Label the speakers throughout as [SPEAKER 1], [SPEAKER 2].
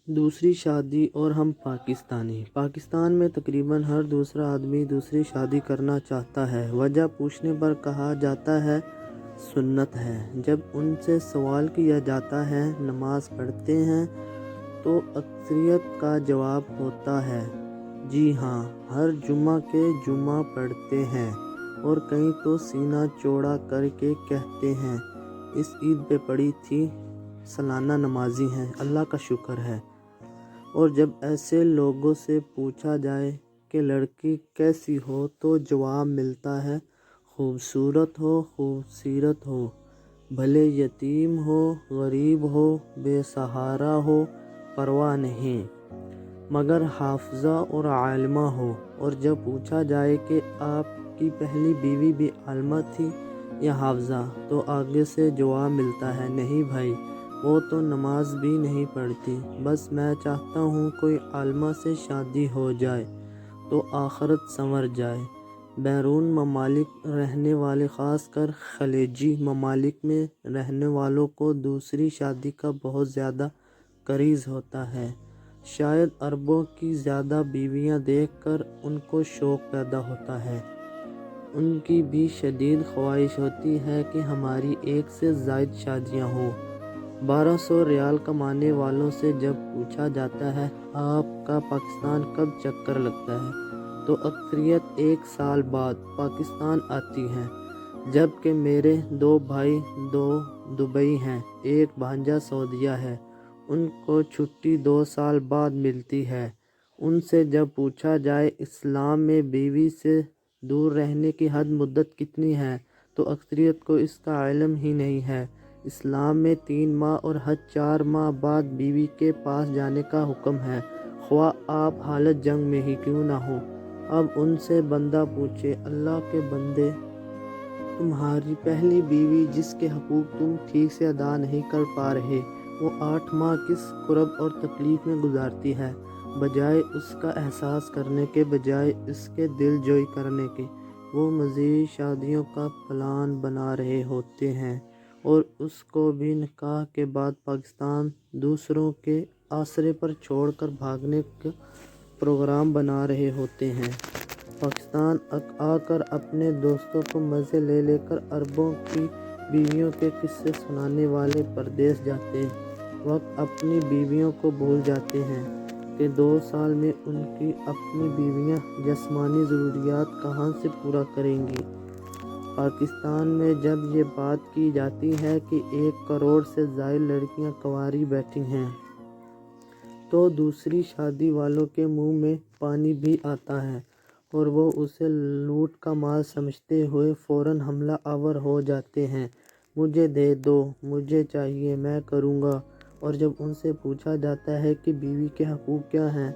[SPEAKER 1] دوسری شادی اور ہم پاکستانی۔ پاکستان میں تقریباً ہر دوسرا آدمی دوسری شادی کرنا چاہتا ہے۔ وجہ پوچھنے پر کہا جاتا ہے سنت ہے۔ جب ان سے سوال کیا جاتا ہے نماز پڑھتے ہیں تو اکثریت کا جواب ہوتا ہے جی ہاں، ہر جمعہ کے جمعہ پڑھتے ہیں، اور کئی تو سینہ چوڑا کر کے کہتے ہیں اس عید پہ پڑھی تھی، سالانہ نمازی ہیں، اللہ کا شکر ہے۔ اور جب ایسے لوگوں سے پوچھا جائے کہ لڑکی کیسی ہو تو جواب ملتا ہے خوبصورت ہو، خوبصیرت ہو، بھلے یتیم ہو، غریب ہو، بے سہارا ہو، پرواہ نہیں، مگر حافظہ اور عالمہ ہو۔ اور جب پوچھا جائے کہ آپ کی پہلی بیوی بھی عالمہ تھی یا حافظہ تو آگے سے جواب ملتا ہے نہیں بھائی، وہ تو نماز بھی نہیں پڑھتی، بس میں چاہتا ہوں کوئی عالمہ سے شادی ہو جائے تو آخرت سنور جائے۔ بیرون ممالک رہنے والے، خاص کر خلیجی ممالک میں رہنے والوں کو دوسری شادی کا بہت زیادہ کریز ہوتا ہے۔ شاید عربوں کی زیادہ بیویاں دیکھ کر ان کو شوق پیدا ہوتا ہے۔ ان کی بھی شدید خواہش ہوتی ہے کہ ہماری ایک سے زائد شادیاں ہوں۔ 1200 ریال کمانے والوں سے جب پوچھا جاتا ہے آپ کا پاکستان کب چکر لگتا ہے تو اکثریت 1 سال بعد پاکستان آتی ہیں، جبکہ میرے 2 بھائی 2 دبئی ہیں، ایک بھانجا سعودیہ ہے، ان کو چھٹی 2 سال بعد ملتی ہے۔ ان سے جب پوچھا جائے اسلام میں بیوی سے دور رہنے کی حد مدت کتنی ہے تو اکثریت کو اس کا علم ہی نہیں ہے۔ اسلام میں 3 ماہ اور حد 4 ماہ بعد بیوی کے پاس جانے کا حکم ہے، خواہ آپ حالت جنگ میں ہی کیوں نہ ہو۔ اب ان سے بندہ پوچھے اللہ کے بندے، تمہاری پہلی بیوی جس کے حقوق تم ٹھیک سے ادا نہیں کر پا رہے، وہ 8 ماہ کس کرب اور تکلیف میں گزارتی ہے، بجائے اس کا احساس کرنے کے، بجائے اس کے دل جوئی کرنے کے، وہ مزید شادیوں کا پلان بنا رہے ہوتے ہیں، اور اس کو بھی نکاح کے بعد پاکستان دوسروں کے آسرے پر چھوڑ کر بھاگنے کا پروگرام بنا رہے ہوتے ہیں۔ پاکستان آ کر اپنے دوستوں کو مزے لے لے کر عربوں کی بیویوں کے قصے سنانے والے پردیس جاتے وقت اپنی بیویوں کو بھول جاتے ہیں کہ 2 سال میں ان کی اپنی بیویاں جسمانی ضروریات کہاں سے پورا کریں گی۔ پاکستان میں جب یہ بات کی جاتی ہے کہ 1 کروڑ سے زائد لڑکیاں کنواری بیٹھی ہیں تو دوسری شادی والوں کے منہ میں پانی بھی آتا ہے، اور وہ اسے لوٹ کا مال سمجھتے ہوئے فوراً حملہ آور ہو جاتے ہیں، مجھے دے دو، مجھے چاہیے، میں کروں گا۔ اور جب ان سے پوچھا جاتا ہے کہ بیوی کے حقوق کیا ہیں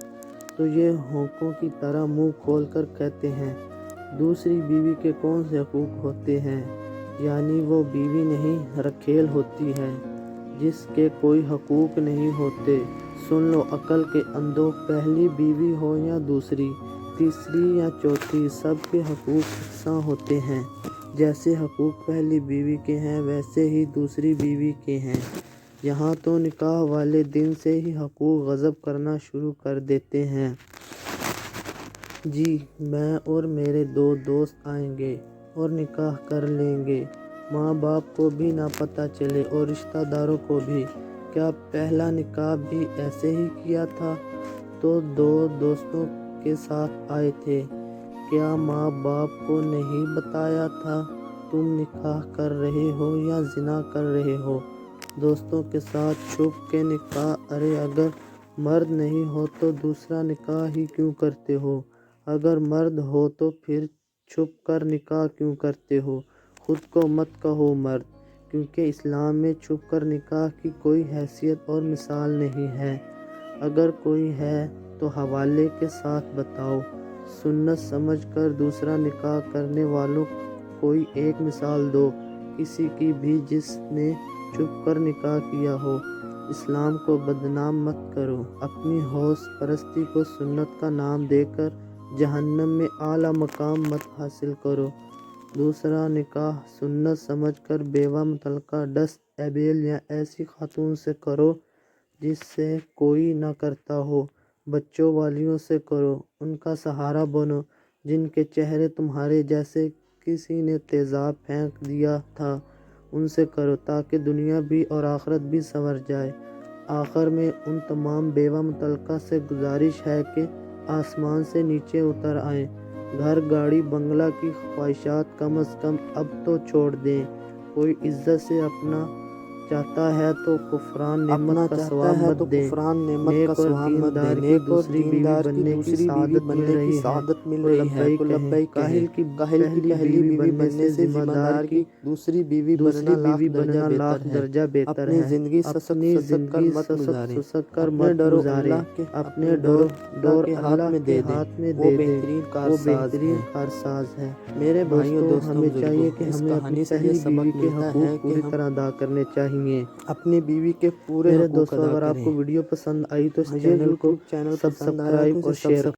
[SPEAKER 1] تو یہ ہونکوں کی طرح منہ کھول کر کہتے ہیں دوسری بیوی کے کون سے حقوق ہوتے ہیں، یعنی وہ بیوی نہیں رکھیل ہوتی ہے جس کے کوئی حقوق نہیں ہوتے۔ سن لو عقل کے اندھو، پہلی بیوی ہو یا دوسری، تیسری یا چوتھی، سب کے حقوق یکساں ہوتے ہیں۔ جیسے حقوق پہلی بیوی کے ہیں ویسے ہی دوسری بیوی کے ہیں۔ یہاں تو نکاح والے دن سے ہی حقوق غصب کرنا شروع کر دیتے ہیں۔ جی میں اور میرے 2 دوست آئیں گے اور نکاح کر لیں گے، ماں باپ کو بھی نہ پتہ چلے اور رشتہ داروں کو بھی۔ کیا پہلا نکاح بھی ایسے ہی کیا تھا تو 2 دوستوں کے ساتھ آئے تھے، کیا ماں باپ کو نہیں بتایا تھا تم نکاح کر رہے ہو یا زنا کر رہے ہو؟ دوستوں کے ساتھ چھپ کے نکاح، ارے اگر مرد نہیں ہو تو دوسرا نکاح ہی کیوں کرتے ہو؟ اگر مرد ہو تو پھر چھپ کر نکاح کیوں کرتے ہو؟ خود کو مت کہو مرد، کیونکہ اسلام میں چھپ کر نکاح کی کوئی حیثیت اور مثال نہیں ہے، اگر کوئی ہے تو حوالے کے ساتھ بتاؤ۔ سنت سمجھ کر دوسرا نکاح کرنے والوں کوئی ایک مثال دو کسی کی بھی جس نے چھپ کر نکاح کیا ہو۔ اسلام کو بدنام مت کرو، اپنی حوث پرستی کو سنت کا نام دے کر جہنم میں اعلیٰ مقام مت حاصل کرو۔ دوسرا نکاح سنت سمجھ کر بیوہ مطلقہ ڈس ایبل یا ایسی خاتون سے کرو جس سے کوئی نہ کرتا ہو۔ بچوں والیوں سے کرو، ان کا سہارا بنو، جن کے چہرے تمہارے جیسے کسی نے تیزاب پھینک دیا تھا ان سے کرو، تاکہ دنیا بھی اور آخرت بھی سنور جائے۔ آخر میں ان تمام بیوہ مطلقہ سے گزارش ہے کہ آسمان سے نیچے اتر آئیں، گھر گاڑی بنگلہ کی خواہشات کم از کم اب تو چھوڑ دیں۔ کوئی عزت سے اپنا چاہتا ہے تو کفران نعمت کا ثواب مت دیں۔ نیک اور دیندار کی دوسری بیوی بننے کی سعادت مل رہی ہے تو لبیک کہیں۔ کاہل کی پہلی بیوی بننے سے ذمہ دار کی دوسری بیوی بننا لاکھ درجہ بہتر ہے۔ اپنی زندگی سسک کر مت گزاریں، اپنے ڈور اللہ کے ہاتھ میں دے دیں، وہ بہترین کارساز ہے۔ میرے بھائیوں ہمیں چاہیے کہ ہمیں اپنی پہلی بیوی کے حقوق پوری طرح ادا کرنے چاہیے۔
[SPEAKER 2] اپنی بیوی کے پورے
[SPEAKER 1] میرے
[SPEAKER 2] حقوق
[SPEAKER 1] دوستو
[SPEAKER 2] ادا
[SPEAKER 1] اگر آپ
[SPEAKER 2] کریں۔
[SPEAKER 1] کو ویڈیو پسند آئی تو اس چینل کو سبسکرائب اور شیئر